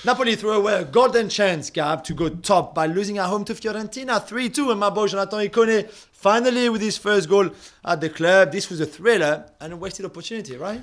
Napoli threw away a golden chance, Gab, to go top by losing at home to Fiorentina 3-2. And my boy Jonathan Ikone, finally with his first goal at the club. This was a thriller and a wasted opportunity, right?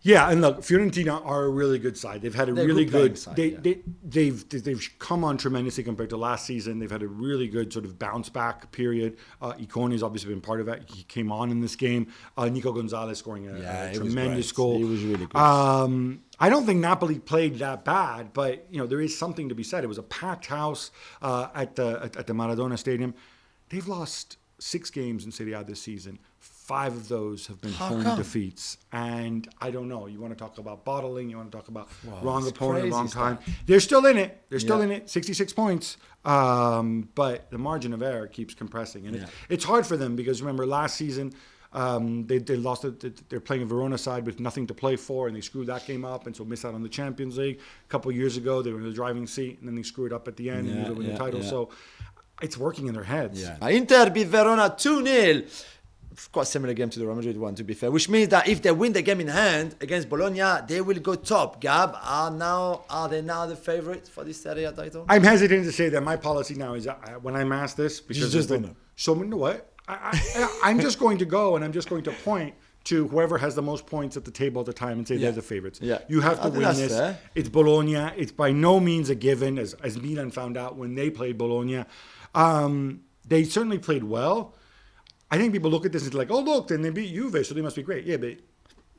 Yeah, and look, Fiorentina are a really good side. They've had a really good side. They've come on tremendously compared to last season. They've had a really good sort of bounce back period. Ikone has obviously been part of it. He came on in this game. Nico Gonzalez scoring a tremendous goal. He was really good. I don't think Napoli played that bad, but there is something to be said. It was a packed house at the Maradona Stadium. They've lost 6 games in Serie A this season. 5 of those have been home defeats. And I don't know. You want to talk about bottling. You want to talk about wrong opponent, wrong time. They're still in it. They're still in it. 66 points. But the margin of error keeps compressing. And it's hard for them because, remember, last season, they lost it. They're playing a Verona side with nothing to play for, and they screwed that game up, and so missed out on the Champions League. A couple of years ago, they were in the driving seat, and then they screwed up at the end and they win the title. So it's working in their heads. Inter beat Verona 2-0. Quite similar game to the Real Madrid one, to be fair. Which means that if they win the game in hand against Bologna, they will go top. Gab, are they now the favourites for this Serie A title? I'm hesitant to say that. My policy now is when I'm asked this, because you just don't know. So you know what? I'm just going to go and I'm just going to point to whoever has the most points at the table at the time and say they're the favourites. You have to win this. Fair. It's Bologna. It's by no means a given, as Milan found out when they played Bologna. They certainly played well. I think people look at this and it's like, oh, look, then they beat Juve, so they must be great. Yeah, but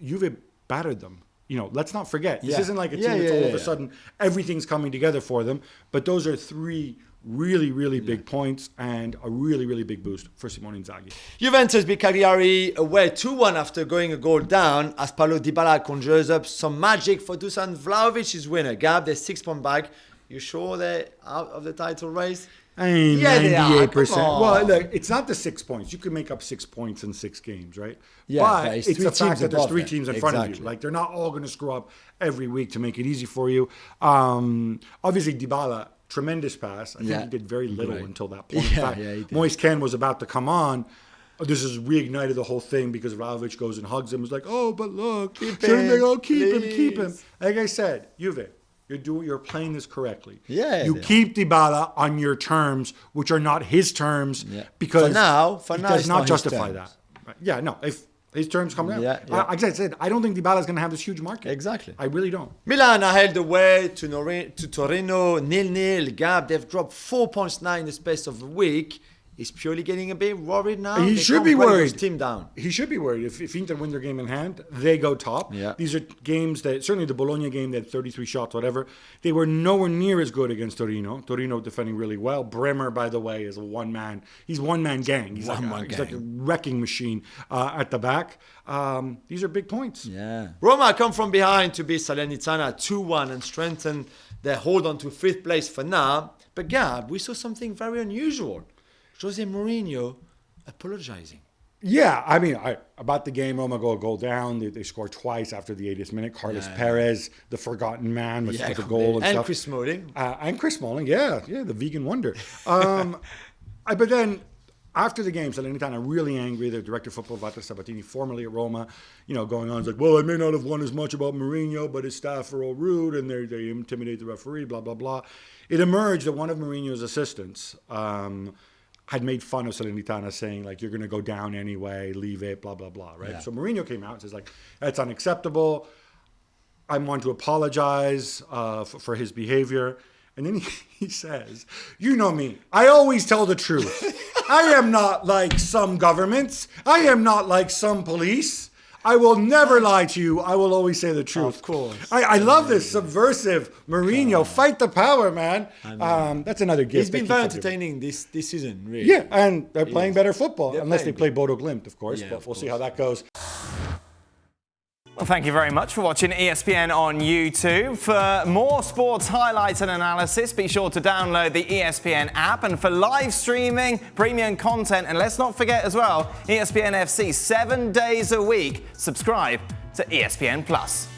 Juve battered them. Let's not forget. This isn't like a team that's all of a sudden everything's coming together for them. But those are 3 really, really big points and a really, really big boost for Simone Inzaghi. Juventus beat Cagliari away 2-1 after going a goal down as Paulo Dybala conjures up some magic for Dusan Vlahovic's winner. Gab, they're 6-point back. You sure they're out of the title race? I mean, 98%. Well, look, it's not the 6 points. You can make up 6 points in 6 games, right? But it's the fact that there's 3 teams in front of you. Like, they're not all going to screw up every week to make it easy for you. Obviously, Dybala, tremendous pass. I think he did very little until that point. In fact, Moise Kean was about to come on. This has reignited the whole thing because Vlahovic goes and hugs him. It's like, oh, but look, keep him. Like I said, Juve. You're playing this correctly. You keep Dybala on your terms, which are not his terms, because for now, it does not justify that. Right. If his terms come down. Like I said, I don't think Dybala is going to have this huge market. Exactly. I really don't. Milan are held away to Torino 0-0. Gab, they've dropped 4 points now in the space of a week. He's purely getting a bit worried now. He should be worried. His team down. He should be worried. If Inter win their game in hand, they go top. These are games that, certainly the Bologna game, they had 33 shots, whatever. They were nowhere near as good against Torino. Torino defending really well. Bremer, by the way, is a one-man. He's one-man gang. He's like a wrecking machine at the back. These are big points. Roma come from behind to beat Salernitana 2-1 and strengthen their hold on to 5th place for now. But Gab, we saw something very unusual. Jose Mourinho apologizing. Yeah, I mean, about the game, Roma go a goal down. They score twice after the 80th minute. Carlos Perez, the forgotten man, with the goal and stuff. Chris Smalling. And Chris Smalling, the vegan wonder. But then, after the game, Salernitana really angry. The director of football, Walter Sabatini, formerly at Roma, going on. It's like, well, I may not have won as much about Mourinho, but his staff are all rude and they intimidate the referee, blah, blah, blah. It emerged that one of Mourinho's assistants had made fun of Salernitana, saying, like, you're going to go down anyway, leave it, blah, blah, blah, right? So Mourinho came out and says, like, that's unacceptable. I want to apologize for his behavior. And then he says, you know me, I always tell the truth. I am not like some governments. I am not like some police. I will never lie to you. I will always say the truth. Of course. I love this subversive Mourinho. Fight the power, man. That's another gift. He's been very entertaining this season, really. Yeah, and they're playing better football. Unless they play Bodo Glimt, of course. But we'll see how that goes. Well, thank you very much for watching ESPN on YouTube. For more sports highlights and analysis, be sure to download the ESPN app. And for live streaming, premium content, and let's not forget as well, ESPN FC 7 days a week. Subscribe to ESPN Plus.